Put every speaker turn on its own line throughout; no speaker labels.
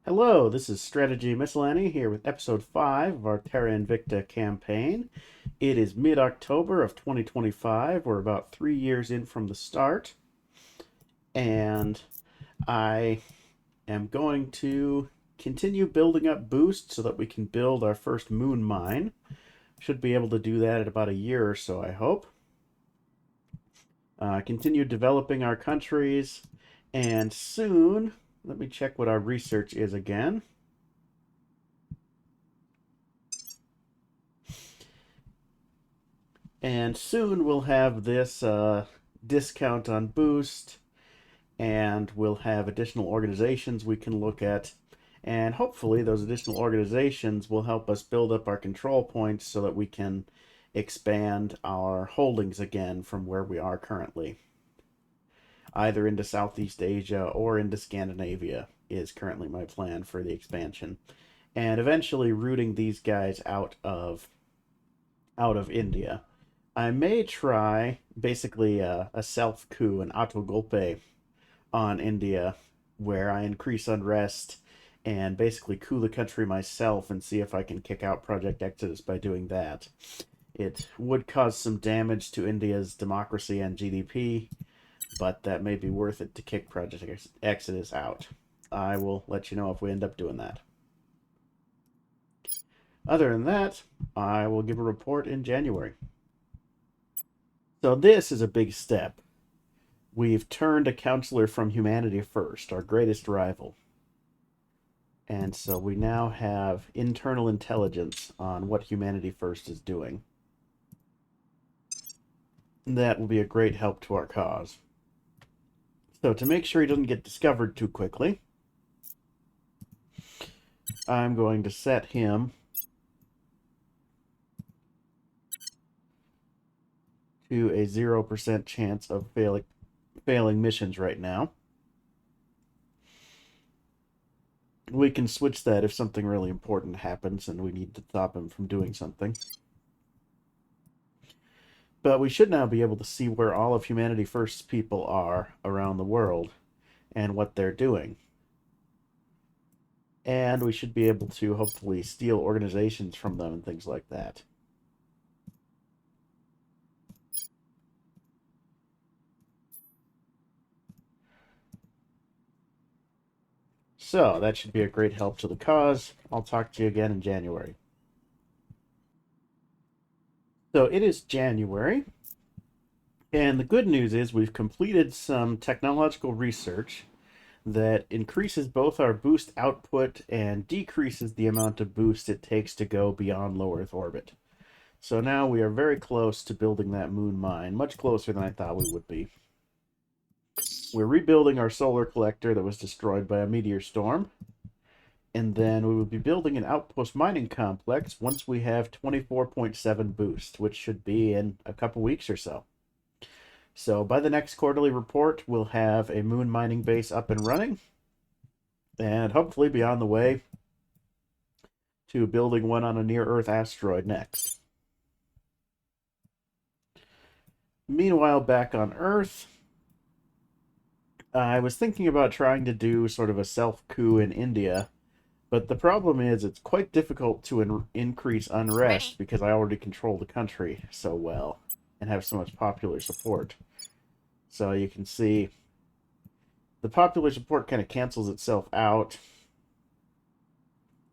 Hello, this is Strategy Miscellany here with episode 5 of our Terra Invicta campaign. It is mid-October of 2025. We're about 3 years in from the start, and I am going to continue building up Boost so that we can build our first moon mine. Should be able to do that in about a year or so, I hope. Continue developing our countries, and soon, let me check what our research is again. And soon we'll have this discount on Boost, and we'll have additional organizations we can look at. And hopefully, those additional organizations will help us build up our control points so that we can expand our holdings again from where we are currently. Either into Southeast Asia or into Scandinavia is currently my plan for the expansion. And eventually rooting these guys out of India. I may try basically a self coup, an autogolpe on India, where I increase unrest and basically coup the country myself and see if I can kick out Project Exodus by doing that. It would cause some damage to India's democracy and GDP, but that may be worth it to kick Project Exodus out. I will let you know if we end up doing that. Other than that, I will give a report in January. So this is a big step. We've turned a counselor from Humanity First, our greatest rival. And so we now have internal intelligence on what Humanity First is doing. That will be a great help to our cause. So to make sure he doesn't get discovered too quickly, I'm going to set him to a 0% chance of failing missions right now. We can switch that if something really important happens and we need to stop him from doing something. But we should now be able to see where all of Humanity First's people are around the world and what they're doing. And we should be able to hopefully steal organizations from them and things like that. So that should be a great help to the cause. I'll talk to you again in January. So it is January, and the good news is we've completed some technological research that increases both our boost output and decreases the amount of boost it takes to go beyond low Earth orbit. So now we are very close to building that moon mine, much closer than I thought we would be. We're rebuilding our solar collector that was destroyed by a meteor storm. And then we will be building an outpost mining complex once we have 24.7 boost, which should be in a couple weeks or so. So by the next quarterly report, we'll have a moon mining base up and running, and hopefully be on the way to building one on a near-Earth asteroid next. Meanwhile, back on Earth, I was thinking about trying to do sort of a self-coup in India, but the problem is it's quite difficult to increase unrest because I already control the country so well and have so much popular support. So you can see the popular support kind of cancels itself out.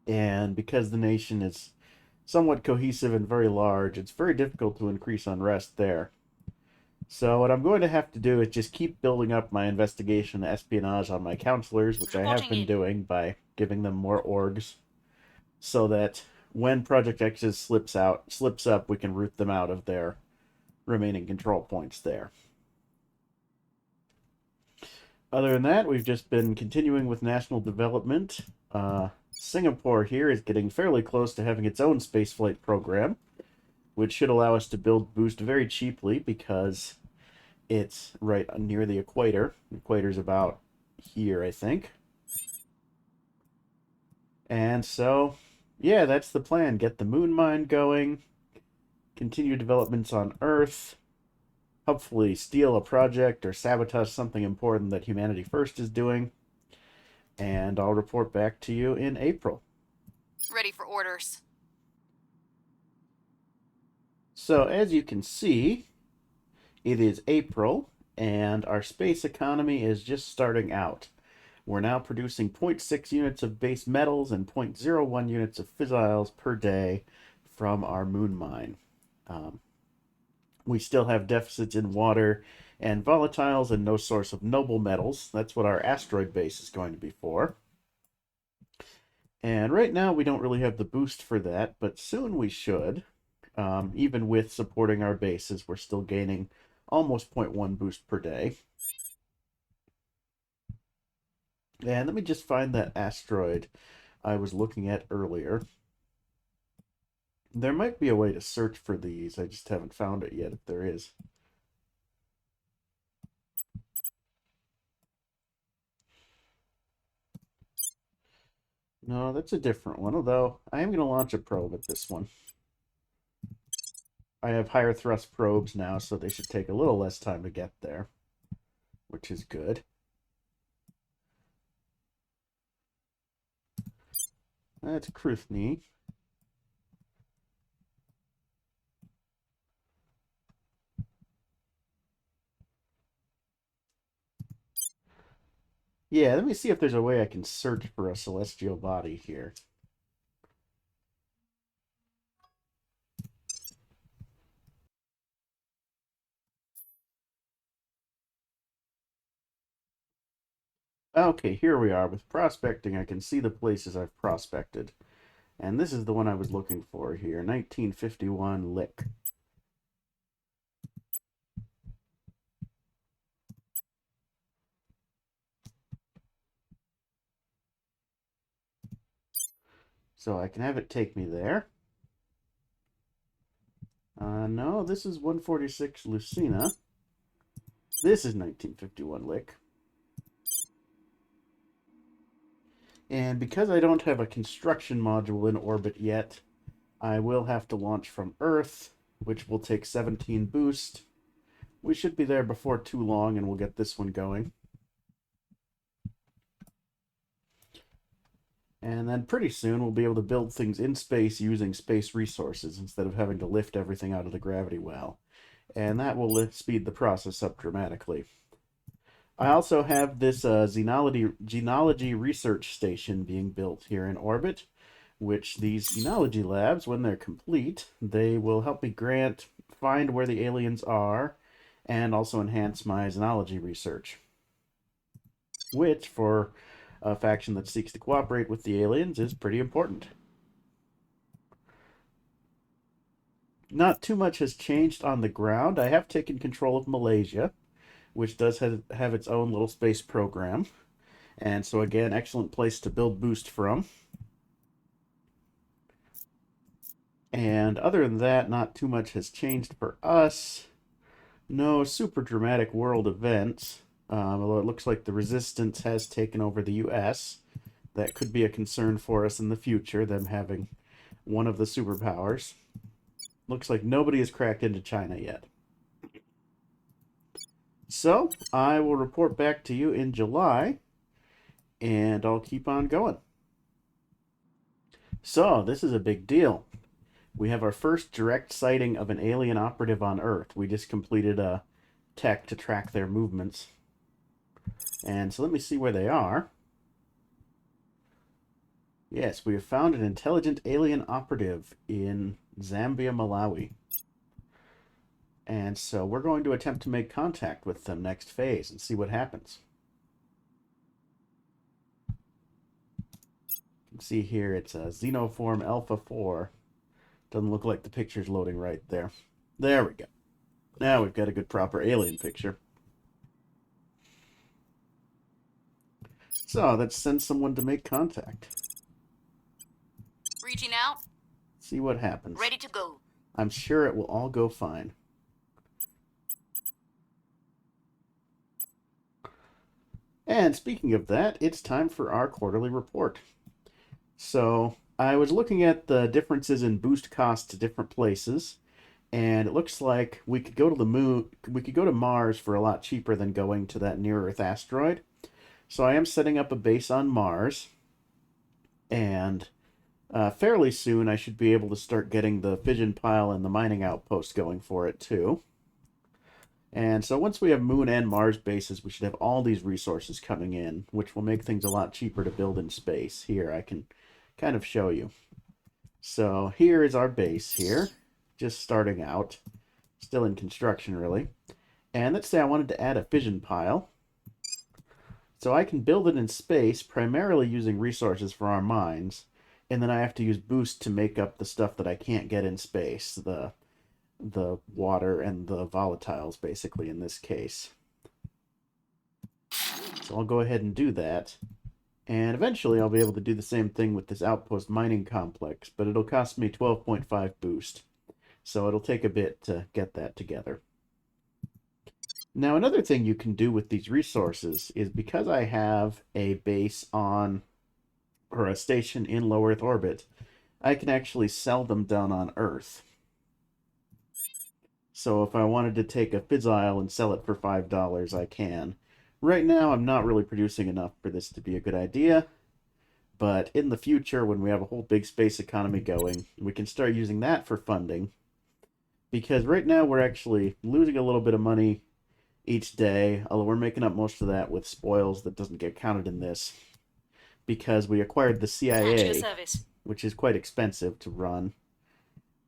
And because the nation is somewhat cohesive and very large, it's very difficult to increase unrest there. So what I'm going to have to do is just keep building up my investigation and espionage on my counselors, which I have been doing by giving them more orgs, so that when Project X slips up, we can root them out of their remaining control points there. Other than that, we've just been continuing with national development. Singapore here is getting fairly close to having its own spaceflight program, which should allow us to build Boost very cheaply because it's right near the equator. The equator's about here, I think. And so, yeah, that's the plan. Get the moon mine going, continue developments on Earth, hopefully steal a project or sabotage something important that Humanity First is doing, and I'll report back to you in April.
Ready for orders.
So, as you can see, it is April, and our space economy is just starting out. We're now producing zero point 0.6 units of base metals and 0.01 units of fissiles per day from our moon mine. We still have deficits in water and volatiles and no source of noble metals. That's what our asteroid base is going to be for. And right now we don't really have the boost for that, but soon we should. Even with supporting our bases, we're still gaining almost 0.1 boost per day. And let me just find that asteroid I was looking at earlier. There might be a way to search for these. I just haven't found it yet if there is. No, that's a different one, although I am going to launch a probe at this one. I have higher thrust probes now, so they should take a little less time to get there, which is good. That's Krufny. Yeah, let me see if there's a way I can search for a celestial body here. Okay, here we are. With prospecting, I can see the places I've prospected. And this is the one I was looking for here, 1951 Lick. So I can have it take me there. No, this is 146 Lucina. This is 1951 Lick. And because I don't have a construction module in orbit yet, I will have to launch from Earth, which will take 17 boost. We should be there before too long, and we'll get this one going. And then pretty soon we'll be able to build things in space using space resources instead of having to lift everything out of the gravity well. And that will speed the process up dramatically. I also have this genealogy research station being built here in orbit, which these genealogy labs, when they're complete, they will help me find where the aliens are, and also enhance my xenology research. Which, for a faction that seeks to cooperate with the aliens, is pretty important. Not too much has changed on the ground. I have taken control of Malaysia, which does have its own little space program. And so again, excellent place to build boost from. And other than that, not too much has changed for us. No super dramatic world events. Although it looks like the Resistance has taken over the US. That could be a concern for us in the future, them having one of the superpowers. Looks like nobody has cracked into China yet. So, I will report back to you in July, and I'll keep on going. So, this is a big deal. We have our first direct sighting of an alien operative on Earth. We just completed a tech to track their movements. And so let me see where they are. Yes, we have found an intelligent alien operative in Zambia, Malawi. And so we're going to attempt to make contact with them next phase and see what happens. You can see here it's a Xenoform Alpha 4. Doesn't look like the picture's loading right there. There we go. Now we've got a good proper alien picture. So let's send someone to make contact.
Reaching out.
See what happens.
Ready to go.
I'm sure it will all go fine. And speaking of that, it's time for our quarterly report. So I was looking at the differences in boost costs to different places, and it looks like we could go to the moon, we could go to Mars for a lot cheaper than going to that near Earth asteroid. So I am setting up a base on Mars, and fairly soon I should be able to start getting the fission pile and the mining outpost going for it too. And so once we have Moon and Mars bases, we should have all these resources coming in, which will make things a lot cheaper to build in space. Here, I can kind of show you. So here is our base here, just starting out, still in construction really. And let's say I wanted to add a fission pile. So I can build it in space, primarily using resources for our mines, and then I have to use boost to make up the stuff that I can't get in space, the water and the volatiles, basically, in this case. So I'll go ahead and do that. And eventually I'll be able to do the same thing with this outpost mining complex, but it'll cost me 12.5 boost. So it'll take a bit to get that together. Now, another thing you can do with these resources is, because I have a base on, or a station in low Earth orbit, I can actually sell them down on Earth. So if I wanted to take a fissile and sell it for $5, I can. Right now, I'm not really producing enough for this to be a good idea, but in the future, when we have a whole big space economy going, we can start using that for funding. Because right now, we're actually losing a little bit of money each day, although we're making up most of that with spoils that doesn't get counted in this, because we acquired the CIA, which is quite expensive to run,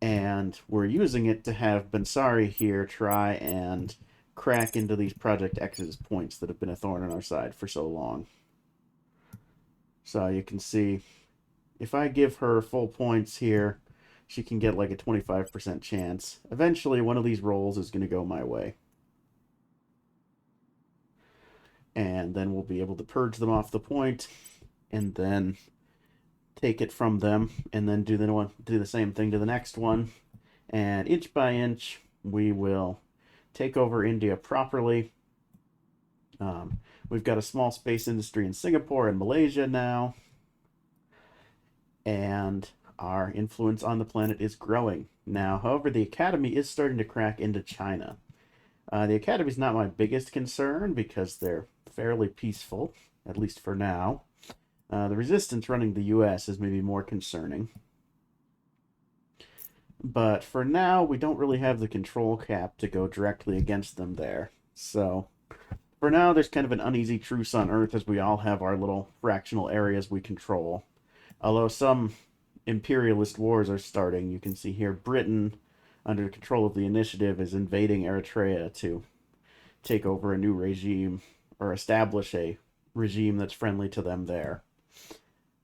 and we're using it to have Bensari here try and crack into these Project Exodus points that have been a thorn in our side for so long. So you can see, if I give her full points here, she can get like a 25% chance. Eventually, one of these rolls is going to go my way. And then we'll be able to purge them off the point, and then take it from them, and then do the same thing to the next one. And inch by inch, we will take over India properly. We've got a small space industry in Singapore and Malaysia now, and our influence on the planet is growing. Now, however, the Academy is starting to crack into China. The Academy is not my biggest concern, because they're fairly peaceful, at least for now. The resistance running the US is maybe more concerning. But for now, we don't really have the control cap to go directly against them there. So, for now, there's kind of an uneasy truce on Earth, as we all have our little fractional areas we control. Although some imperialist wars are starting. You can see here Britain, under control of the Initiative, is invading Eritrea to take over a new regime, or establish a regime that's friendly to them there.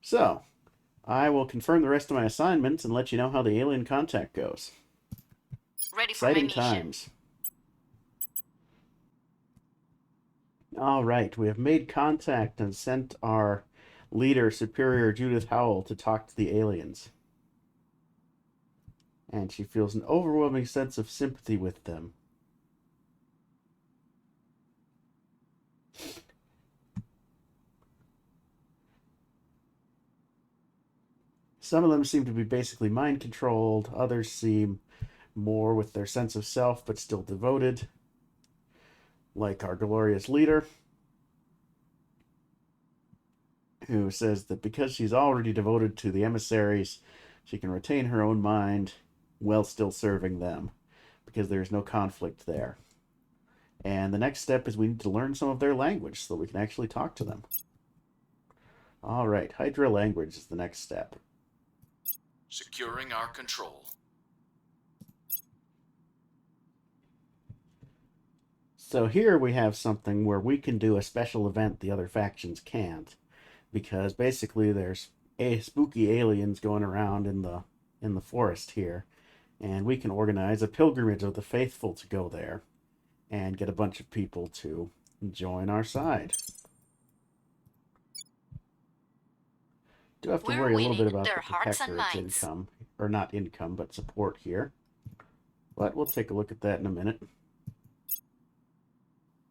So, I will confirm the rest of my assignments and let you know how the alien contact goes.
Ready for
Exciting
my mission.
times. Alright, we have made contact and sent our leader, Superior Judith Howell, to talk to the aliens. And she feels an overwhelming sense of sympathy with them. Some of them seem to be basically mind-controlled. Others seem more with their sense of self, but still devoted, like our glorious leader, who says that because she's already devoted to the emissaries, she can retain her own mind while still serving them, because there's no conflict there. And the next step is we need to learn some of their language so that we can actually talk to them. Alright, Hydra language is the next step.
Securing our control.
So here we have something where we can do a special event the other factions can't, because basically there's spooky aliens going around in the forest here, and we can organize a pilgrimage of the faithful to go there and get a bunch of people to join our side. Do have to worry a little bit about the protectorate's income, or not income, but support here. But we'll take a look at that in a minute.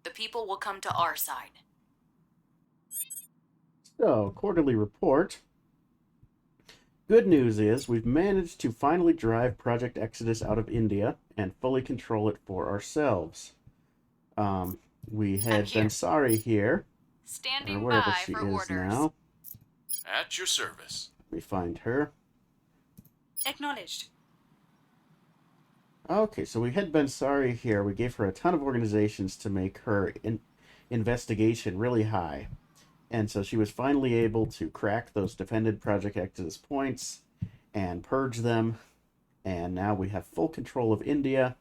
The people will come to our side.
So, quarterly report. Good news is we've managed to finally drive Project Exodus out of India and fully control it for ourselves. We had Bensari here or
Standing
wherever
by
she
for
is
orders.
now.
At your service.
Let me find her.
Acknowledged.
Okay, so we had Ben Sari here. We gave her a ton of organizations to make her investigation really high. And so she was finally able to crack those defended Project Exodus points and purge them. And now we have full control of India.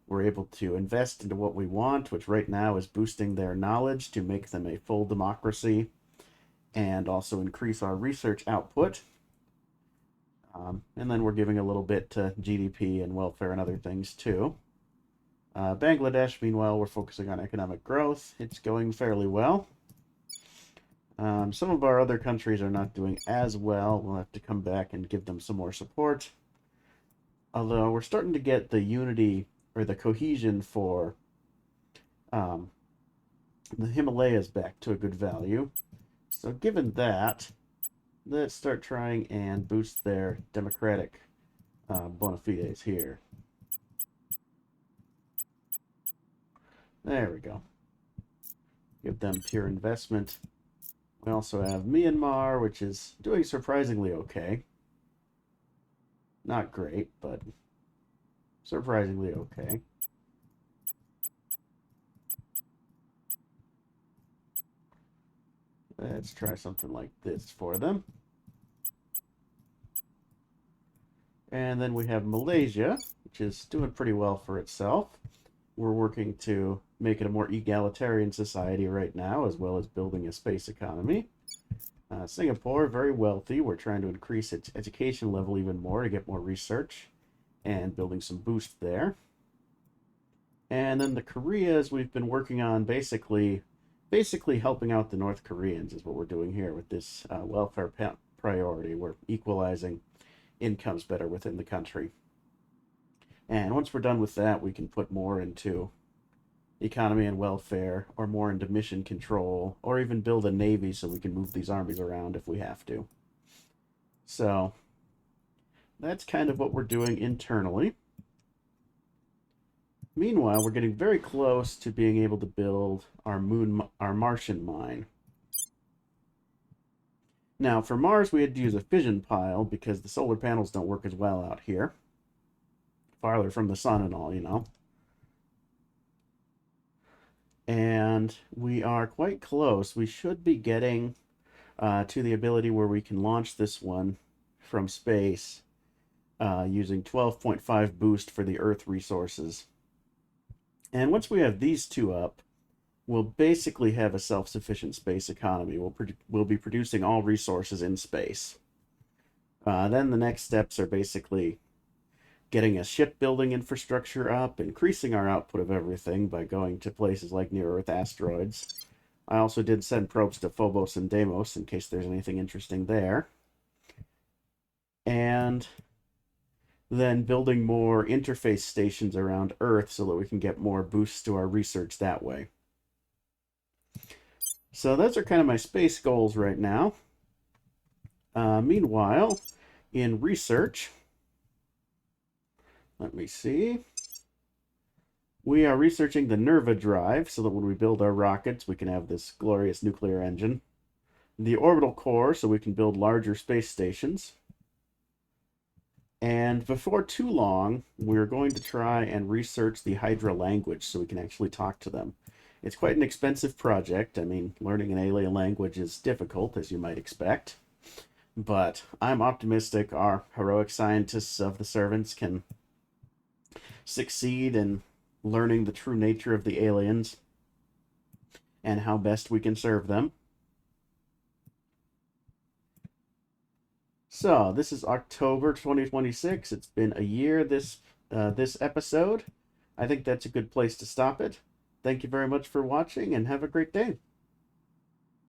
We're able to invest into what we want, which right now is boosting their knowledge to make them a full democracy and also increase our research output. And then we're giving a little bit to GDP and welfare and other things too. Bangladesh, meanwhile, we're focusing on economic growth. It's going fairly well. Some of our other countries are not doing as well. We'll have to come back and give them some more support. Although we're starting to get the unity or the cohesion for the Himalayas back to a good value. So given that, let's start trying and boost their democratic bona fides here. There we go. Give them pure investment. We also have Myanmar, which is doing surprisingly okay. Not great, but surprisingly okay. Let's try something like this for them. And then we have Malaysia, which is doing pretty well for itself. We're working to make it a more egalitarian society right now, as well as building a space economy. Singapore, very wealthy. We're trying to increase its education level even more to get more research and building some boost there. And then the Koreas, we've been working on basically helping out the North Koreans is what we're doing here with this welfare priority. We're equalizing incomes better within the country. And once we're done with that, we can put more into economy and welfare, or more into mission control, or even build a navy so we can move these armies around if we have to. So that's kind of what we're doing internally. Meanwhile, we're getting very close to being able to build our Martian mine. Now, for Mars, we had to use a fission pile because the solar panels don't work as well out here. Farther from the sun and all, you know. And we are quite close. We should be getting to the ability where we can launch this one from space using 12.5 boost for the Earth resources. And once we have these two up, we'll basically have a self-sufficient space economy. We'll be producing all resources in space. Then the next steps are basically getting a shipbuilding infrastructure up, increasing our output of everything by going to places like near-Earth asteroids. I also did send probes to Phobos and Deimos in case there's anything interesting there. And then building more interface stations around Earth so that we can get more boosts to our research that way. So those are kind of my space goals right now. Meanwhile, in research, let me see. We are researching the Nerva drive so that when we build our rockets, we can have this glorious nuclear engine. The orbital core so we can build larger space stations. And before too long, we're going to try and research the Hydra language so we can actually talk to them. It's quite an expensive project. I mean, learning an alien language is difficult, as you might expect. But I'm optimistic our heroic scientists of the servants can succeed in learning the true nature of the aliens and how best we can serve them. So, this is October 2026. It's been a year this episode. I think that's a good place to stop it. Thank you very much for watching and have a great day.